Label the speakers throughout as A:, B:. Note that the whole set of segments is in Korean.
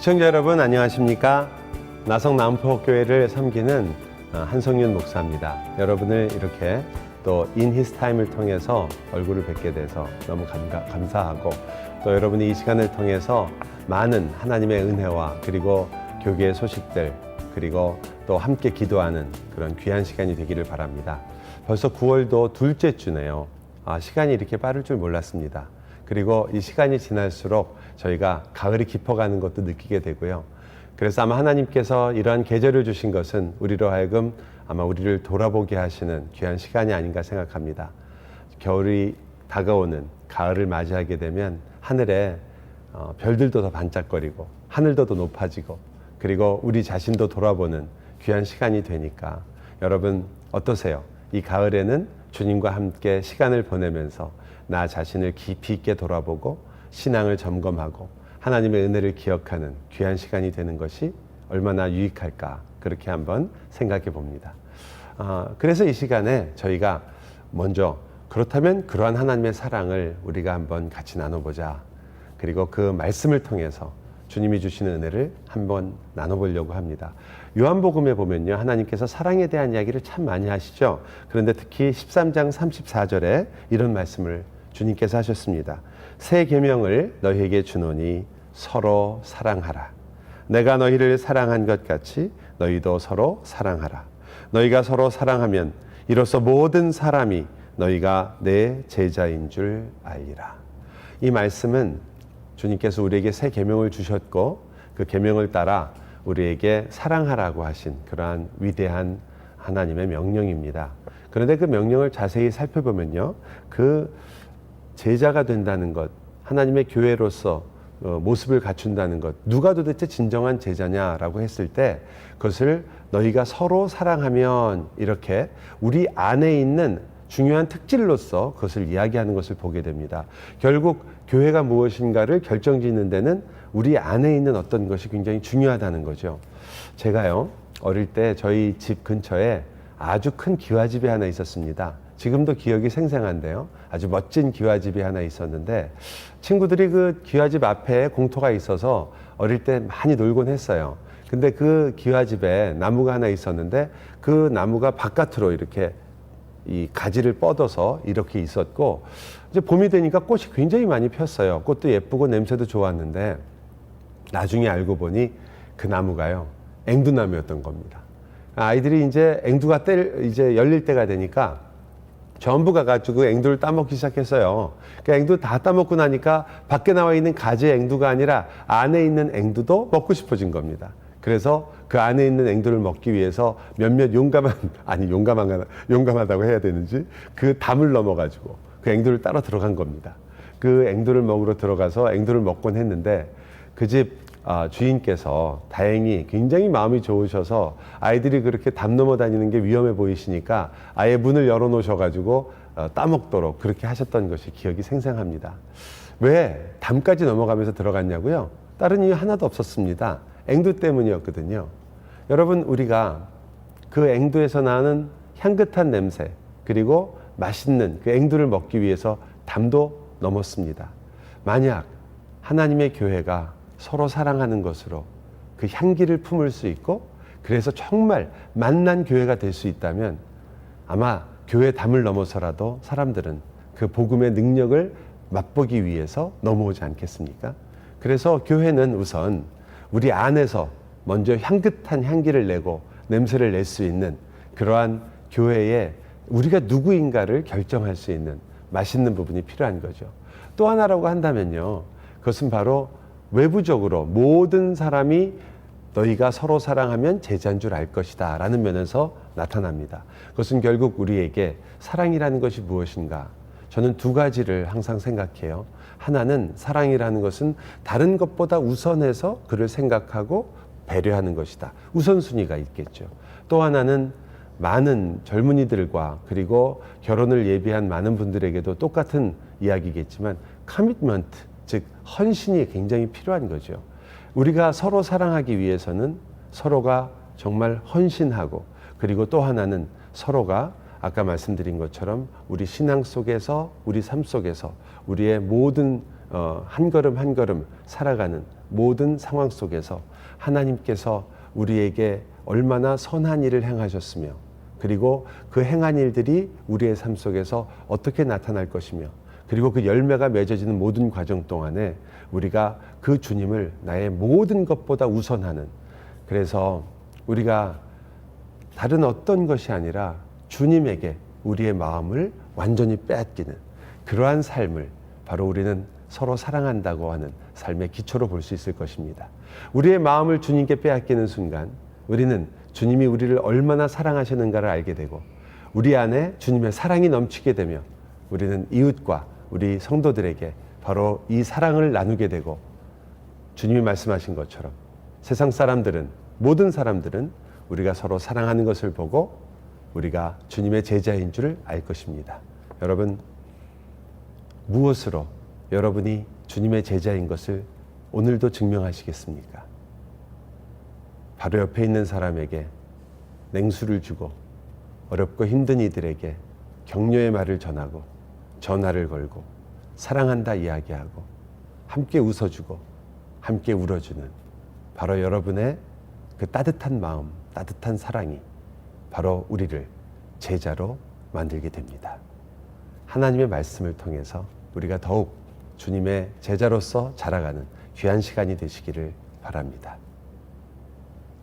A: 시청자 여러분 안녕하십니까? 나성 남포교회를 섬기는 한성윤 목사입니다. 여러분을 이렇게 또 인히스타임을 통해서 얼굴을 뵙게 돼서 너무 감사하고, 또 여러분이 이 시간을 통해서 많은 하나님의 은혜와 그리고 교계의 소식들, 그리고 또 함께 기도하는 그런 귀한 시간이 되기를 바랍니다. 벌써 9월도 둘째 주네요. 시간이 이렇게 빠를 줄 몰랐습니다. 그리고 이 시간이 지날수록 저희가 가을이 깊어가는 것도 느끼게 되고요. 그래서 아마 하나님께서 이러한 계절을 주신 것은 우리로 하여금 아마 우리를 돌아보게 하시는 귀한 시간이 아닌가 생각합니다. 겨울이 다가오는 가을을 맞이하게 되면 하늘에 별들도 더 반짝거리고 하늘도 더 높아지고, 그리고 우리 자신도 돌아보는 귀한 시간이 되니까 여러분 어떠세요? 이 가을에는 주님과 함께 시간을 보내면서 나 자신을 깊이 있게 돌아보고 신앙을 점검하고 하나님의 은혜를 기억하는 귀한 시간이 되는 것이 얼마나 유익할까, 그렇게 한번 생각해 봅니다. 그래서 이 시간에 저희가 먼저 그렇다면 그러한 하나님의 사랑을 우리가 한번 같이 나눠보자. 그리고 그 말씀을 통해서 주님이 주시는 은혜를 한번 나눠보려고 합니다. 요한복음에 보면요, 하나님께서 사랑에 대한 이야기를 참 많이 하시죠. 그런데 특히 13장 34절에 이런 말씀을 주님께서 하셨습니다. 새 계명을 너희에게 주노니 서로 사랑하라. 내가 너희를 사랑한 것 같이 너희도 서로 사랑하라. 너희가 서로 사랑하면 이로써 모든 사람이 너희가 내 제자인 줄 알리라. 이 말씀은 주님께서 우리에게 새 계명을 주셨고 그 계명을 따라 우리에게 사랑하라고 하신 그러한 위대한 하나님의 명령입니다. 그런데 그 명령을 자세히 살펴보면요, 그 제자가 된다는 것, 하나님의 교회로서 모습을 갖춘다는 것, 누가 도대체 진정한 제자냐라고 했을 때 그것을 너희가 서로 사랑하면, 이렇게 우리 안에 있는 중요한 특질로서 그것을 이야기하는 것을 보게 됩니다. 결국 교회가 무엇인가를 결정짓는 데는 우리 안에 있는 어떤 것이 굉장히 중요하다는 거죠. 제가요, 어릴 때 저희 집 근처에 아주 큰 기와집이 하나 있었습니다. 지금도 기억이 생생한데요, 아주 멋진 기와집이 하나 있었는데 친구들이 그 기와집 앞에 공터가 있어서 어릴 때 많이 놀곤 했어요. 근데 그 기와집에 나무가 하나 있었는데 그 나무가 바깥으로 이렇게 이 가지를 뻗어서 이렇게 있었고, 이제 봄이 되니까 꽃이 굉장히 많이 폈어요. 꽃도 예쁘고 냄새도 좋았는데 나중에 알고 보니 그 나무가요, 앵두나무였던 겁니다. 아이들이 이제 앵두가 이제 열릴 때가 되니까 전부 가가지고 앵두를 따먹기 시작했어요. 그 앵두 다 따먹고 나니까 밖에 나와 있는 가지의 앵두가 아니라 안에 있는 앵두도 먹고 싶어진 겁니다. 그래서 그 안에 있는 앵두를 먹기 위해서 몇몇 용감하다고 해야 되는지 그 담을 넘어가지고 그 앵두를 따러 들어간 겁니다. 그 앵두를 먹으러 들어가서 앵두를 먹곤 했는데 그 집 주인께서 다행히 굉장히 마음이 좋으셔서 아이들이 그렇게 담 넘어 다니는 게 위험해 보이시니까 아예 문을 열어 놓으셔가지고 따먹도록 그렇게 하셨던 것이 기억이 생생합니다. 왜 담까지 넘어가면서 들어갔냐고요? 다른 이유 하나도 없었습니다. 앵두 때문이었거든요. 여러분, 우리가 그 앵두에서 나는 향긋한 냄새, 그리고 맛있는 그 앵두를 먹기 위해서 담도 넘었습니다. 만약 하나님의 교회가 서로 사랑하는 것으로 그 향기를 품을 수 있고, 그래서 정말 만난 교회가 될 수 있다면 아마 교회 담을 넘어서라도 사람들은 그 복음의 능력을 맛보기 위해서 넘어오지 않겠습니까? 그래서 교회는 우선 우리 안에서 먼저 향긋한 향기를 내고 냄새를 낼 수 있는 그러한 교회에 우리가 누구인가를 결정할 수 있는 맛있는 부분이 필요한 거죠. 또 하나라고 한다면요, 그것은 바로 외부적으로 모든 사람이 너희가 서로 사랑하면 제자인 줄 알 것이다 라는 면에서 나타납니다. 그것은 결국 우리에게 사랑이라는 것이 무엇인가? 저는 두 가지를 항상 생각해요. 하나는 사랑이라는 것은 다른 것보다 우선해서 그를 생각하고 배려하는 것이다. 우선순위가 있겠죠. 또 하나는 많은 젊은이들과 그리고 결혼을 예비한 많은 분들에게도 똑같은 이야기겠지만 커미트먼트, 즉 헌신이 굉장히 필요한 거죠. 우리가 서로 사랑하기 위해서는 서로가 정말 헌신하고, 그리고 또 하나는 서로가 아까 말씀드린 것처럼 우리 신앙 속에서, 우리 삶 속에서 우리의 모든 한 걸음 한 걸음 살아가는 모든 상황 속에서 하나님께서 우리에게 얼마나 선한 일을 행하셨으며 그리고 그 행한 일들이 우리의 삶 속에서 어떻게 나타날 것이며 그리고 그 열매가 맺어지는 모든 과정 동안에 우리가 그 주님을 나의 모든 것보다 우선하는, 그래서 우리가 다른 어떤 것이 아니라 주님에게 우리의 마음을 완전히 빼앗기는 그러한 삶을 바로 우리는 서로 사랑한다고 하는 삶의 기초로 볼 수 있을 것입니다. 우리의 마음을 주님께 빼앗기는 순간 우리는 주님이 우리를 얼마나 사랑하시는가를 알게 되고 우리 안에 주님의 사랑이 넘치게 되며 우리는 이웃과 우리 성도들에게 바로 이 사랑을 나누게 되고 주님이 말씀하신 것처럼 세상 사람들은, 모든 사람들은 우리가 서로 사랑하는 것을 보고 우리가 주님의 제자인 줄 알 것입니다. 여러분, 무엇으로 여러분이 주님의 제자인 것을 오늘도 증명하시겠습니까? 바로 옆에 있는 사람에게 냉수를 주고 어렵고 힘든 이들에게 격려의 말을 전하고 전화를 걸고 사랑한다 이야기하고 함께 웃어주고 함께 울어주는 바로 여러분의 그 따뜻한 마음, 따뜻한 사랑이 바로 우리를 제자로 만들게 됩니다. 하나님의 말씀을 통해서 우리가 더욱 주님의 제자로서 자라가는 귀한 시간이 되시기를 바랍니다.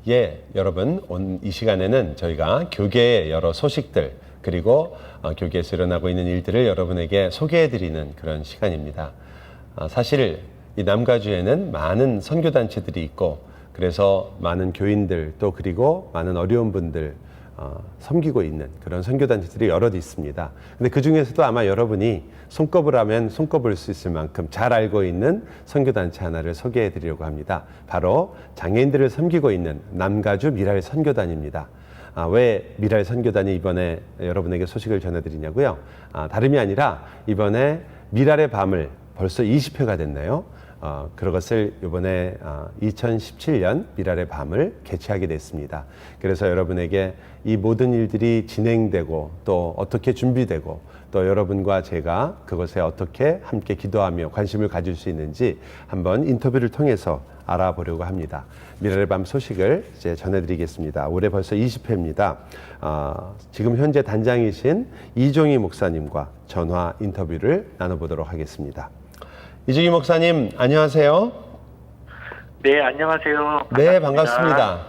A: 예, 여러분, 이 시간에는 저희가 교계의 여러 소식들 그리고 교계에서 일어나고 있는 일들을 여러분에게 소개해드리는 그런 시간입니다. 사실 이 남가주에는 많은 선교단체들이 있고 그래서 많은 교인들 또 그리고 많은 어려운 분들 섬기고 있는 그런 선교단체들이 여럿 있습니다. 근데 그 중에서도 아마 여러분이 손꼽을 하면 손꼽을 수 있을 만큼 잘 알고 있는 선교단체 하나를 소개해 드리려고 합니다. 바로 장애인들을 섬기고 있는 남가주 미랄 선교단입니다. 왜 미랄 선교단이 이번에 여러분에게 소식을 전해드리냐고요? 다름이 아니라 이번에 미랄의 밤을 벌써 20회가 됐네요. 그것을 이번에 2017년 미랄의 밤을 개최하게 됐습니다. 그래서 여러분에게 이 모든 일들이 진행되고 또 어떻게 준비되고 또 여러분과 제가 그것에 어떻게 함께 기도하며 관심을 가질 수 있는지 한번 인터뷰를 통해서 알아보려고 합니다. 미랄의 밤 소식을 이제 전해드리겠습니다. 올해 벌써 20회입니다. 지금 현재 단장이신 이종희 목사님과 전화 인터뷰를 나눠보도록 하겠습니다. 이종희 목사님, 안녕하세요.
B: 네, 안녕하세요.
A: 네, 반갑습니다.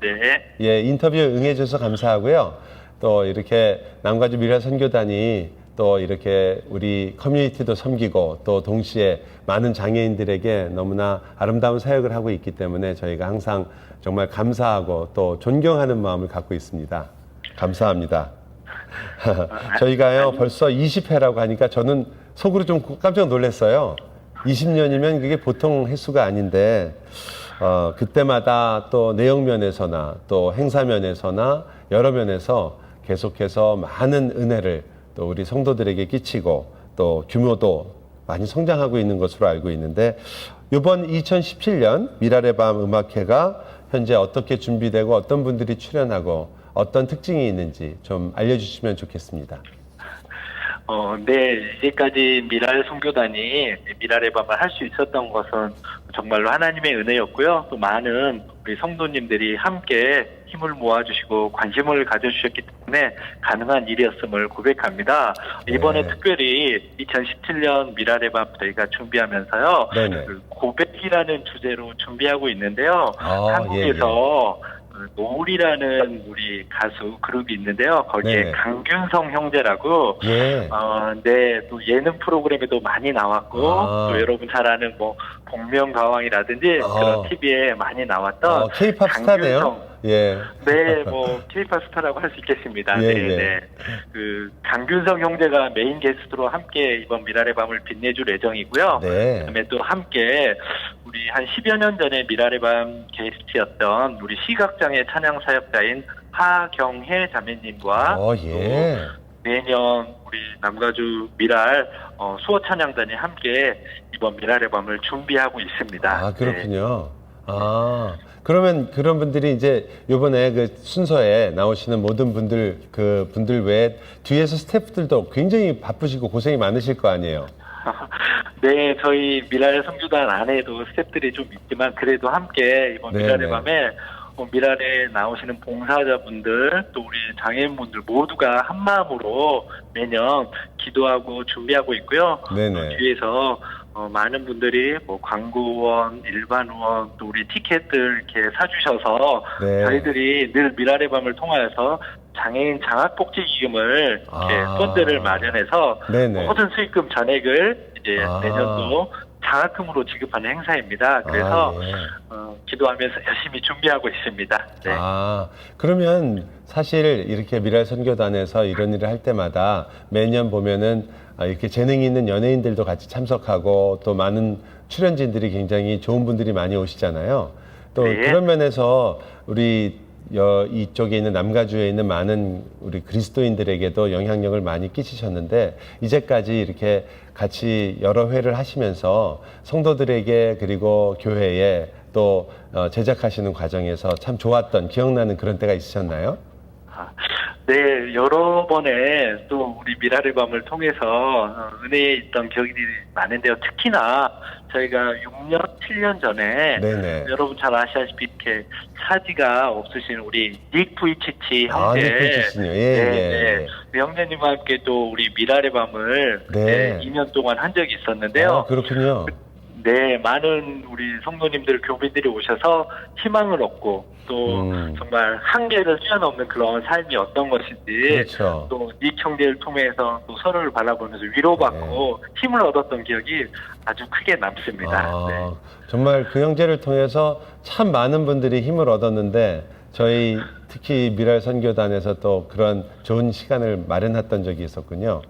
B: 네.
A: 예, 인터뷰 응해주셔서 감사하고요. 또 이렇게 남가주 미랄 선교단이 또 이렇게 우리 커뮤니티도 섬기고 또 동시에 많은 장애인들에게 너무나 아름다운 사역을 하고 있기 때문에 저희가 항상 정말 감사하고 또 존경하는 마음을 갖고 있습니다. 감사합니다. 저희가요, 벌써 20회라고 하니까 저는 속으로 좀 깜짝 놀랐어요. 20년이면 그게 보통 횟수가 아닌데 그때마다 또 내용 면에서나 또 행사 면에서나 여러 면에서 계속해서 많은 은혜를 또 우리 성도들에게 끼치고 또 규모도 많이 성장하고 있는 것으로 알고 있는데 이번 2017년 미랄의 밤 음악회가 현재 어떻게 준비되고 어떤 분들이 출연하고 어떤 특징이 있는지 좀 알려주시면 좋겠습니다.
B: 네, 이제까지 미랄 선교단이 미랄의 밤을 할 수 있었던 것은 정말로 하나님의 은혜였고요. 또 많은 우리 성도님들이 함께 힘을 모아주시고 관심을 가져주셨기 때문에 가능한 일이었음을 고백합니다. 이번에 특별히 2017년 미랄의 밤 저희가 준비하면서요. 그 고백이라는 주제로 준비하고 있는데요. 한국에서 노을이라는 우리 가수 그룹이 있는데요. 거기에 강균성 형제라고 네, 또 예능 프로그램에도 많이 나왔고 또 여러분 잘 아는 뭐 복면가왕이라든지 그런 TV에 많이 나왔던
A: K-팝 스타네요. 예.
B: 네, 뭐 K-팝 스타라고 할 수 있겠습니다. 네. 그 강균성 형제가 메인 게스트로 함께 이번 미랄의 밤을 빛내줄 예정이고요. 그다음에 또 함께 우리 한 10여 년 전에 미랄의 밤 게스트였던 우리 시각장애 찬양 사역자인 하경혜 자매님과 또 내년 우리 남가주 미랄 수호 찬양단이 함께 이번 미랄의 밤을 준비하고 있습니다.
A: 그렇군요. 그러면 그런 분들이 이제 이번에 그 순서에 나오시는 모든 분들, 그 분들 외에 뒤에서 스태프들도 굉장히 바쁘시고 고생이 많으실 거 아니에요?
B: 네, 저희 미랄 선교단 안에도 스태프들이 좀 있지만 그래도 함께 이번
A: 네,
B: 미랄의
A: 네.
B: 밤에 미랄에 나오시는 봉사자분들 또 우리 장애인분들 모두가 한 마음으로 매년 기도하고 준비하고 있고요.
A: 네네.
B: 뒤에서 많은 분들이 뭐 광고원, 일반 후원, 또 우리 티켓들 이렇게 사주셔서
A: 네.
B: 저희들이 늘 미랄의 밤을 통하여서 장애인 장학복지기금을 이렇게
A: 아.
B: 펀드를 마련해서
A: 네네.
B: 모든 수익금 전액을 이제
A: 아.
B: 내년도 장학금으로 지급하는 행사입니다. 그래서
A: 예.
B: 기도하면서 열심히 준비하고 있습니다. 네.
A: 그러면 사실 이렇게 미랄 선교단에서 이런 일을 할 때마다 매년 보면은 이렇게 재능이 있는 연예인들도 같이 참석하고 또 많은 출연진들이 굉장히 좋은 분들이 많이 오시잖아요. 또
B: 네.
A: 그런 면에서 우리 이쪽에 있는 남가주에 있는 많은 우리 그리스도인들에게도 영향력을 많이 끼치셨는데 이제까지 이렇게 같이 여러 회를 하시면서 성도들에게 그리고 교회에 또 제작하시는 과정에서 참 좋았던 기억나는 그런 때가 있으셨나요?
B: 네, 여러 번에 또 우리 미랄의 밤을 통해서 은혜에 있던 기억이 많은데요. 특히나 저희가 6년, 7년 전에
A: 네네.
B: 여러분 잘 아시다시피 이렇게 사지가 없으신 우리 닉 부이치치 형제.
A: 닉 부이치치요.
B: 네. 그 형제님과 함께 또 우리 미랄의 밤을
A: 네.
B: 2년 동안 한 적이 있었는데요.
A: 그렇군요.
B: 네, 많은 우리 성도님들, 교민들이 오셔서 희망을 얻고 또 정말 한계를 뛰어넘는 그런 삶이 어떤 것인지
A: 그렇죠.
B: 또 이 형제를 통해서 또 서로를 바라보면서 위로받고 힘을 얻었던 기억이 아주 크게 남습니다. 네.
A: 정말 그 형제를 통해서 참 많은 분들이 힘을 얻었는데 저희 특히 미랄 선교단에서 또 그런 좋은 시간을 마련했던 적이 있었군요.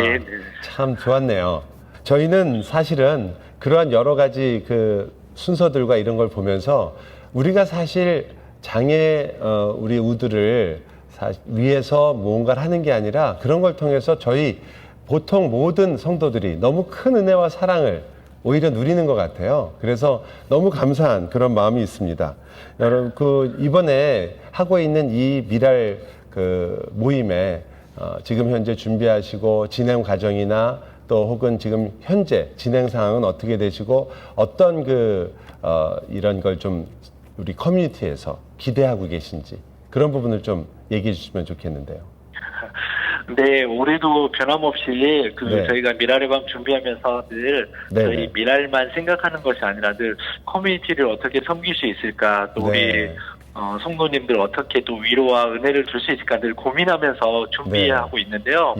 B: 네.
A: 참 좋았네요. 저희는 사실은 그러한 여러 가지 그 순서들과 이런 걸 보면서 우리가 사실 우리 우들을 위해서 무언가를 하는 게 아니라 그런 걸 통해서 저희 보통 모든 성도들이 너무 큰 은혜와 사랑을 오히려 누리는 것 같아요. 그래서 너무 감사한 그런 마음이 있습니다. 여러분, 이번에 하고 있는 이 미랄 모임에 지금 현재 준비하시고 진행 과정이나 또 혹은 지금 현재 진행 상황은 어떻게 되시고 어떤 이런 걸 좀 우리 커뮤니티에서 기대하고 계신지 그런 부분을 좀 얘기해 주시면 좋겠는데요.
B: 네, 올해도 변함없이
A: 네.
B: 저희가 미랄의 밤 준비하면서 늘 저희 미랄만 생각하는 것이 아니라 늘 커뮤니티를 어떻게 섬길 수 있을까, 또 우리 성도님들 어떻게 또 위로와 은혜를 줄 수 있을까 늘 고민하면서 준비하고 있는데요.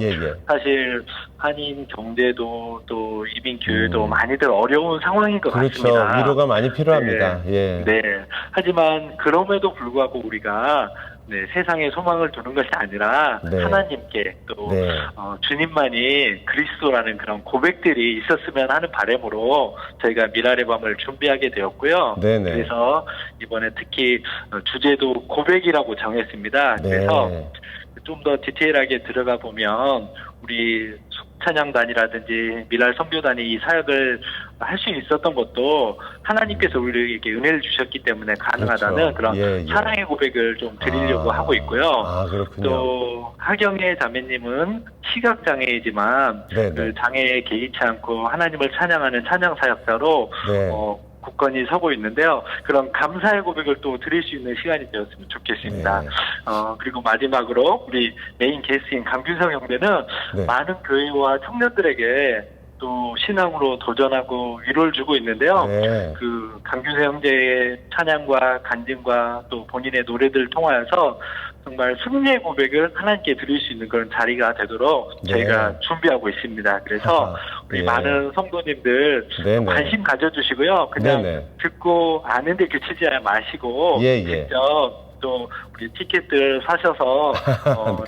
B: 사실 한인 경제도 또 이민 교회도 많이들 어려운 상황인 것 같습니다.
A: 그렇죠. 위로가 많이 필요합니다.
B: 네. 하지만 그럼에도 불구하고 우리가 세상에 소망을 두는 것이 아니라 하나님께 또 주님만이 그리스도라는 그런 고백들이 있었으면 하는 바람으로 저희가 미랄의 밤을 준비하게 되었고요. 그래서 이번에 특히 주제도 고백이라고 정했습니다. 그래서 좀 더 디테일하게 들어가 보면 우리 찬양단이라든지 미랄 선교단이 이 사역을 할 수 있었던 것도 하나님께서 우리에게 은혜를 주셨기 때문에 가능하다는 그런 사랑의 고백을 좀 드리려고 하고 있고요. 또 하경의 자매님은 시각장애이지만 그 장애에 개의치 않고 하나님을 찬양하는 찬양 사역자로 굳건히 서고 있는데요. 그런 감사의 고백을 또 드릴 수 있는 시간이 되었으면 좋겠습니다. 그리고 마지막으로 우리 메인 게스트인 강균성 형제는 많은 교회와 청년들에게 또 신앙으로 도전하고 위로를 주고 있는데요. 그 강균성 형제의 찬양과 간증과 또 본인의 노래들을 통하여서 정말 승리의 고백을 하나님께 드릴 수 있는 그런 자리가 되도록 저희가 준비하고 있습니다. 그래서 우리 많은 성도님들 관심 가져주시고요. 그냥 듣고 아는데 그치지 마시고 직접 또 우리 티켓들 사셔서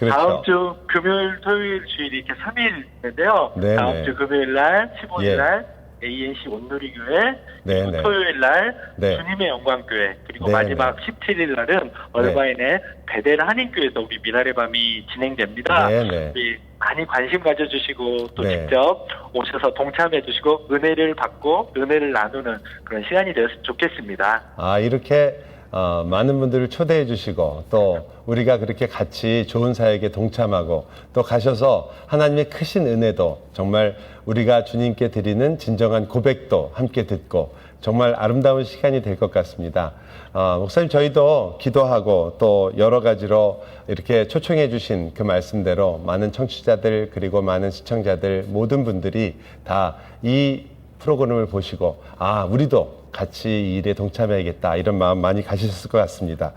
B: 다음 주 금요일, 토요일, 주일 이렇게 3일 있는데요. 다음 주 금요일 날, 15일 날 ANC 온누리교회, 토요일 날 주님의 영광교회, 그리고 마지막 17일 날은 얼바인의 베델 한인교회에서 우리 미랄의 밤이 진행됩니다. 우리 많이 관심 가져주시고 또 직접 오셔서 동참해주시고 은혜를 받고 은혜를 나누는 그런 시간이 되었으면 좋겠습니다.
A: 이렇게 많은 분들을 초대해 주시고 또 우리가 그렇게 같이 좋은 사역에 동참하고 또 가셔서 하나님의 크신 은혜도 정말 우리가 주님께 드리는 진정한 고백도 함께 듣고 정말 아름다운 시간이 될 것 같습니다. 목사님, 저희도 기도하고 또 여러 가지로 이렇게 초청해 주신 그 말씀대로 많은 청취자들 그리고 많은 시청자들 모든 분들이 다 이 프로그램을 보시고 우리도 같이 이 일에 동참해야겠다 이런 마음 많이 가지셨을 것 같습니다.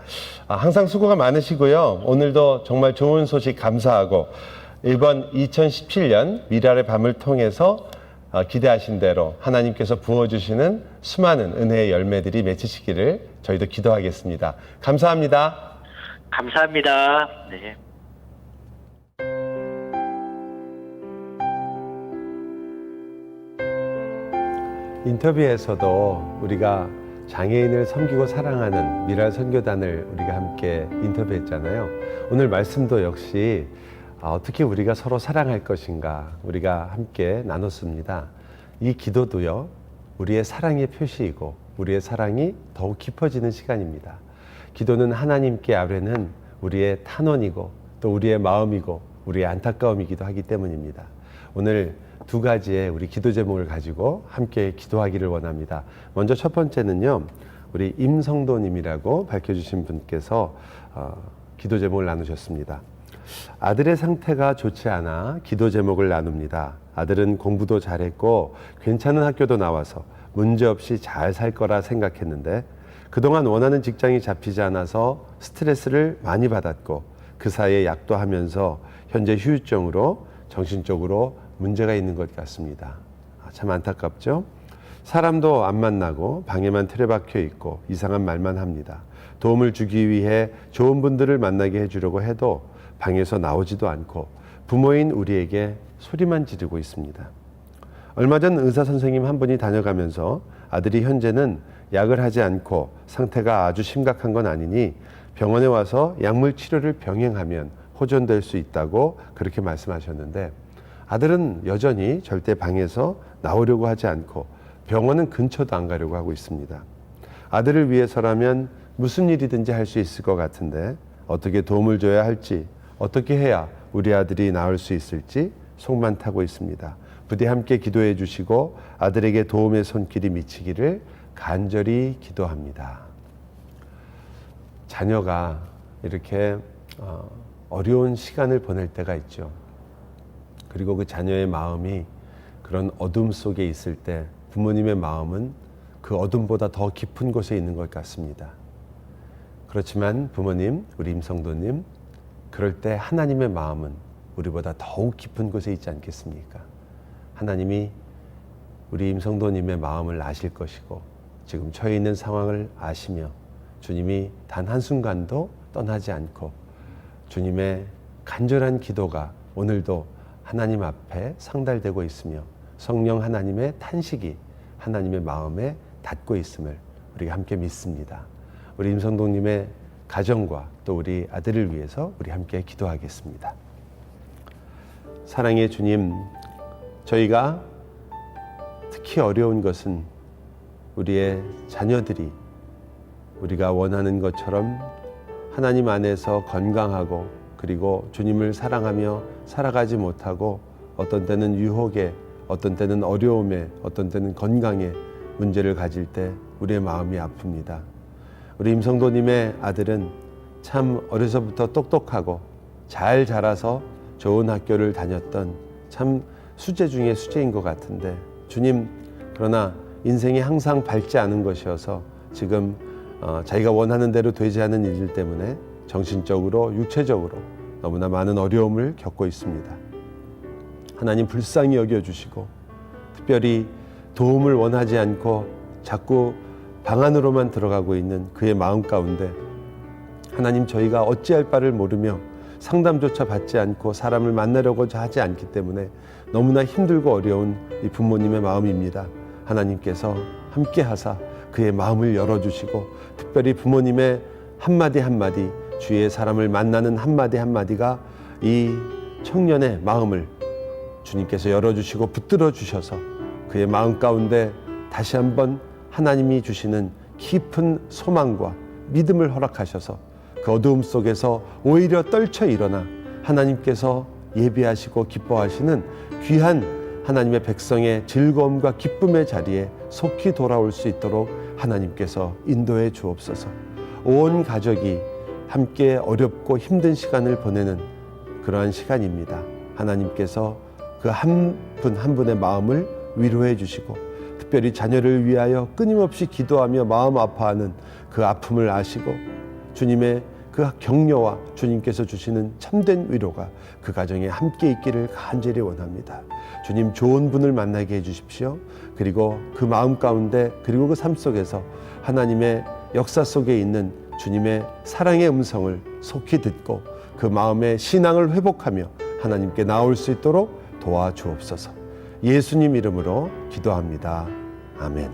A: 항상 수고가 많으시고요. 오늘도 정말 좋은 소식 감사하고 이번 2017년 미랄의 밤을 통해서 기대하신 대로 하나님께서 부어주시는 수많은 은혜의 열매들이 맺히시기를 저희도 기도하겠습니다. 감사합니다.
B: 감사합니다. 네.
A: 인터뷰에서도 우리가 장애인을 섬기고 사랑하는 미랄 선교단을 우리가 함께 인터뷰했잖아요. 오늘 말씀도 역시 어떻게 우리가 서로 사랑할 것인가 우리가 함께 나눴습니다. 이 기도도요, 우리의 사랑의 표시이고 우리의 사랑이 더욱 깊어지는 시간입니다. 기도는 하나님께 아뢰는 우리의 탄원이고 또 우리의 마음이고 우리의 안타까움이기도 하기 때문입니다. 오늘 두 가지의 우리 기도 제목을 가지고 함께 기도하기를 원합니다. 먼저 첫 번째는요, 우리 임성도님이라고 밝혀주신 분께서 기도 제목을 나누셨습니다. 아들의 상태가 좋지 않아 기도 제목을 나눕니다. 아들은 공부도 잘했고 괜찮은 학교도 나와서 문제없이 잘 살 거라 생각했는데 그동안 원하는 직장이 잡히지 않아서 스트레스를 많이 받았고 그 사이에 약도 하면서 현재 후유증으로 정신적으로 문제가 있는 것 같습니다. 참 안타깝죠? 사람도 안 만나고 방에만 틀에박혀 있고 이상한 말만 합니다. 도움을 주기 위해 좋은 분들을 만나게 해주려고 해도 방에서 나오지도 않고 부모인 우리에게 소리만 지르고 있습니다. 얼마 전 의사 선생님 한 분이 다녀가면서 아들이 현재는 약을 하지 않고 상태가 아주 심각한 건 아니니 병원에 와서 약물 치료를 병행하면 호전될 수 있다고 그렇게 말씀하셨는데 아들은 여전히 절대 방에서 나오려고 하지 않고 병원은 근처도 안 가려고 하고 있습니다. 아들을 위해서라면 무슨 일이든지 할 수 있을 것 같은데 어떻게 도움을 줘야 할지 어떻게 해야 우리 아들이 나을 수 있을지 속만 타고 있습니다. 부디 함께 기도해 주시고 아들에게 도움의 손길이 미치기를 간절히 기도합니다. 자녀가 이렇게 어려운 시간을 보낼 때가 있죠. 그리고 그 자녀의 마음이 그런 어둠 속에 있을 때 부모님의 마음은 그 어둠보다 더 깊은 곳에 있는 것 같습니다. 그렇지만 부모님, 우리 임성도님, 그럴 때 하나님의 마음은 우리보다 더욱 깊은 곳에 있지 않겠습니까? 하나님이 우리 임성도님의 마음을 아실 것이고 지금 처해 있는 상황을 아시며 주님이 단 한순간도 떠나지 않고 주님의 간절한 기도가 오늘도 하나님 앞에 상달되고 있으며 성령 하나님의 탄식이 하나님의 마음에 닿고 있음을 우리가 함께 믿습니다. 우리 임성동님의 가정과 또 우리 아들을 위해서 우리 함께 기도하겠습니다. 사랑의 주님, 저희가 특히 어려운 것은 우리의 자녀들이 우리가 원하는 것처럼 하나님 안에서 건강하고 그리고 주님을 사랑하며 살아가지 못하고 어떤 때는 유혹에, 어떤 때는 어려움에, 어떤 때는 건강에 문제를 가질 때 우리의 마음이 아픕니다. 우리 임성도님의 아들은 참 어려서부터 똑똑하고 잘 자라서 좋은 학교를 다녔던 참 수재 중에 수재인 것 같은데 주님, 그러나 인생이 항상 밝지 않은 것이어서 지금 자기가 원하는 대로 되지 않은 일들 때문에 정신적으로, 육체적으로 너무나 많은 어려움을 겪고 있습니다. 하나님 불쌍히 여겨주시고 특별히 도움을 원하지 않고 자꾸 방 안으로만 들어가고 있는 그의 마음 가운데 하나님, 저희가 어찌할 바를 모르며 상담조차 받지 않고 사람을 만나려고 하지 않기 때문에 너무나 힘들고 어려운 이 부모님의 마음입니다. 하나님께서 함께 하사 그의 마음을 열어주시고 특별히 부모님의 한마디 한마디, 주위의 사람을 만나는 한마디 한마디가 이 청년의 마음을 주님께서 열어주시고 붙들어 주셔서 그의 마음 가운데 다시 한번 하나님이 주시는 깊은 소망과 믿음을 허락하셔서 그 어두움 속에서 오히려 떨쳐 일어나 하나님께서 예비하시고 기뻐하시는 귀한 하나님의 백성의 즐거움과 기쁨의 자리에 속히 돌아올 수 있도록 하나님께서 인도해 주옵소서. 온 가족이 함께 어렵고 힘든 시간을 보내는 그러한 시간입니다. 하나님께서 그 한 분 한 분의 마음을 위로해 주시고 특별히 자녀를 위하여 끊임없이 기도하며 마음 아파하는 그 아픔을 아시고 주님의 그 격려와 주님께서 주시는 참된 위로가 그 가정에 함께 있기를 간절히 원합니다. 주님 좋은 분을 만나게 해주십시오. 그리고 그 마음 가운데 그리고 그 삶 속에서 하나님의 역사 속에 있는 주님의 사랑의 음성을 속히 듣고 그 마음의 신앙을 회복하며 하나님께 나올 수 있도록 도와주옵소서. 예수님 이름으로 기도합니다. 아멘.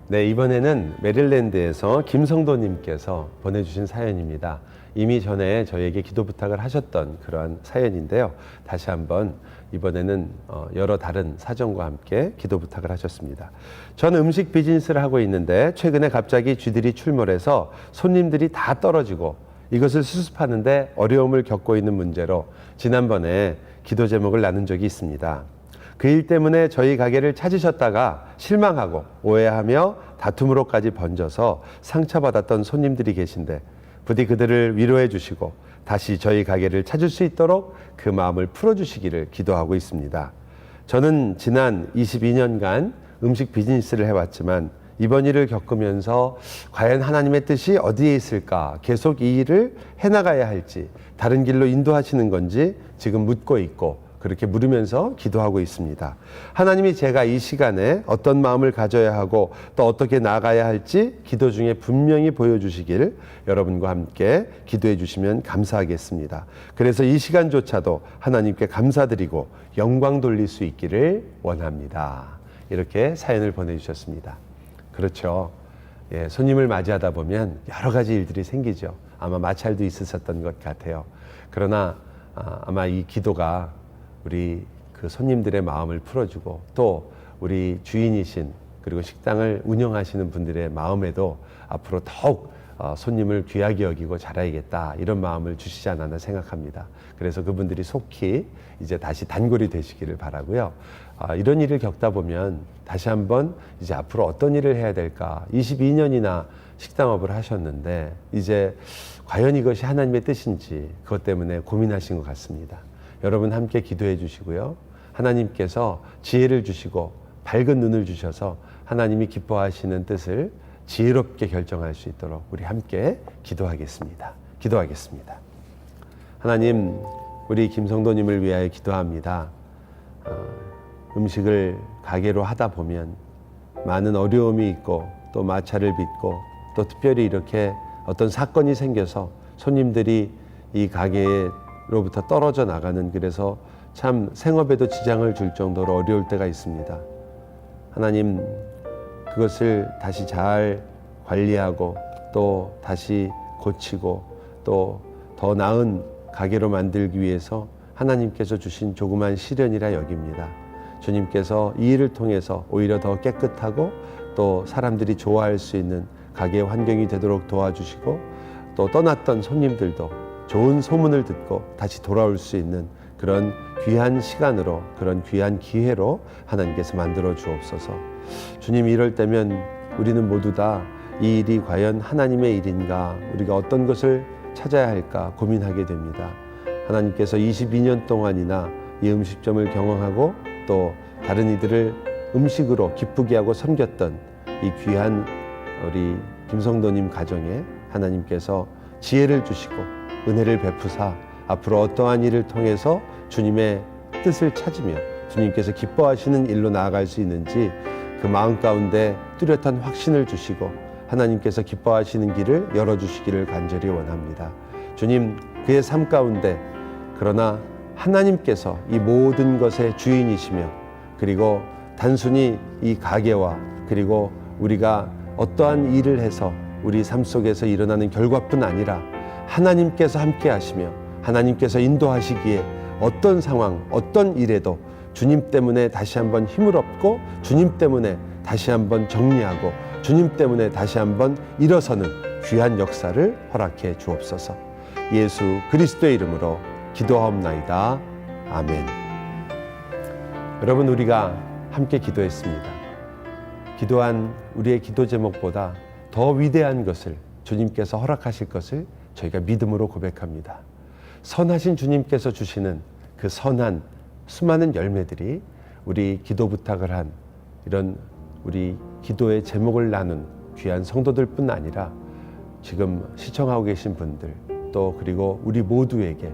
A: 네, 이번에는 메릴랜드에서 김성도님께서 보내주신 사연입니다. 이미 전에 저에게 기도 부탁을 하셨던 그러한 사연인데요. 다시 한번 이번에는 여러 다른 사정과 함께 기도 부탁을 하셨습니다. 저는 음식 비즈니스를 하고 있는데 최근에 갑자기 쥐들이 출몰해서 손님들이 다 떨어지고 이것을 수습하는데 어려움을 겪고 있는 문제로 지난번에 기도 제목을 나눈 적이 있습니다. 그 일 때문에 저희 가게를 찾으셨다가 실망하고 오해하며 다툼으로까지 번져서 상처받았던 손님들이 계신데 부디 그들을 위로해 주시고 다시 저희 가게를 찾을 수 있도록 그 마음을 풀어주시기를 기도하고 있습니다. 저는 지난 22년간 음식 비즈니스를 해왔지만 이번 일을 겪으면서 과연 하나님의 뜻이 어디에 있을까, 계속 이 일을 해나가야 할지, 다른 길로 인도하시는 건지 지금 묻고 있고 그렇게 물으면서 기도하고 있습니다. 하나님이 제가 이 시간에 어떤 마음을 가져야 하고 또 어떻게 나아가야 할지 기도 중에 분명히 보여주시길 여러분과 함께 기도해 주시면 감사하겠습니다. 그래서 이 시간조차도 하나님께 감사드리고 영광 돌릴 수 있기를 원합니다. 이렇게 사연을 보내주셨습니다. 그렇죠. 예, 손님을 맞이하다 보면 여러 가지 일들이 생기죠. 아마 마찰도 있으셨던 것 같아요. 그러나 아마 이 기도가 우리 그 손님들의 마음을 풀어주고 또 우리 주인이신 그리고 식당을 운영하시는 분들의 마음에도 앞으로 더욱 손님을 귀하게 여기고 잘해야겠다 이런 마음을 주시지 않았나 생각합니다. 그래서 그분들이 속히 이제 다시 단골이 되시기를 바라고요. 이런 일을 겪다 보면 다시 한번 이제 앞으로 어떤 일을 해야 될까. 22년이나 식당업을 하셨는데 이제 과연 이것이 하나님의 뜻인지 그것 때문에 고민하신 것 같습니다. 여러분 함께 기도해 주시고요. 하나님께서 지혜를 주시고 밝은 눈을 주셔서 하나님이 기뻐하시는 뜻을 지혜롭게 결정할 수 있도록 우리 함께 기도하겠습니다. 기도하겠습니다. 하나님, 우리 김성도님을 위하여 기도합니다. 음식을 가게로 하다 보면 많은 어려움이 있고 또 마찰을 빚고 또 특별히 이렇게 어떤 사건이 생겨서 손님들이 이 가게로부터 떨어져 나가는, 그래서 참 생업에도 지장을 줄 정도로 어려울 때가 있습니다. 하나님, 그것을 다시 잘 관리하고 또 다시 고치고 또 더 나은 가게로 만들기 위해서 하나님께서 주신 조그만 시련이라 여깁니다. 주님께서 이 일을 통해서 오히려 더 깨끗하고 또 사람들이 좋아할 수 있는 가게의 환경이 되도록 도와주시고 또 떠났던 손님들도 좋은 소문을 듣고 다시 돌아올 수 있는 그런 귀한 시간으로, 그런 귀한 기회로 하나님께서 만들어 주옵소서. 주님, 이럴 때면 우리는 모두 다 이 일이 과연 하나님의 일인가, 우리가 어떤 것을 찾아야 할까 고민하게 됩니다. 하나님께서 22년 동안이나 이 음식점을 경영하고 또 다른 이들을 음식으로 기쁘게 하고 섬겼던 이 귀한 우리 김성도님 가정에 하나님께서 지혜를 주시고 은혜를 베푸사 앞으로 어떠한 일을 통해서 주님의 뜻을 찾으며 주님께서 기뻐하시는 일로 나아갈 수 있는지 그 마음 가운데 뚜렷한 확신을 주시고 하나님께서 기뻐하시는 길을 열어주시기를 간절히 원합니다. 주님, 그의 삶 가운데 그러나 하나님께서 이 모든 것의 주인이시며 그리고 단순히 이 가게와 그리고 우리가 어떠한 일을 해서 우리 삶 속에서 일어나는 결과뿐 아니라 하나님께서 함께 하시며 하나님께서 인도하시기에 어떤 상황, 어떤 일에도 주님 때문에 다시 한번 힘을 얻고 주님 때문에 다시 한번 정리하고 주님 때문에 다시 한번 일어서는 귀한 역사를 허락해 주옵소서. 예수 그리스도의 이름으로 기도하옵나이다. 아멘. 여러분, 우리가 함께 기도했습니다. 기도한 우리의 기도 제목보다 더 위대한 것을 주님께서 허락하실 것을 저희가 믿음으로 고백합니다. 선하신 주님께서 주시는 그 선한 수많은 열매들이 우리 기도 부탁을 한 이런 우리 기도의 제목을 나눈 귀한 성도들뿐 아니라 지금 시청하고 계신 분들 또 그리고 우리 모두에게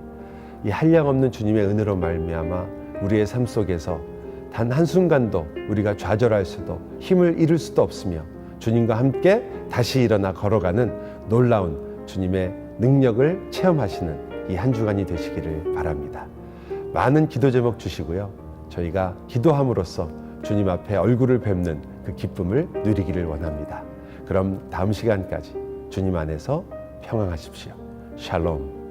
A: 이 한량없는 주님의 은혜로 말미암아 우리의 삶 속에서 단 한순간도 우리가 좌절할 수도 힘을 잃을 수도 없으며 주님과 함께 다시 일어나 걸어가는 놀라운 주님의 능력을 체험하시는 이 한 주간이 되시기를 바랍니다. 많은 기도 제목 주시고요. 저희가 기도함으로써 주님 앞에 얼굴을 뵙는 그 기쁨을 누리기를 원합니다. 그럼 다음 시간까지 주님 안에서 평안하십시오. 샬롬.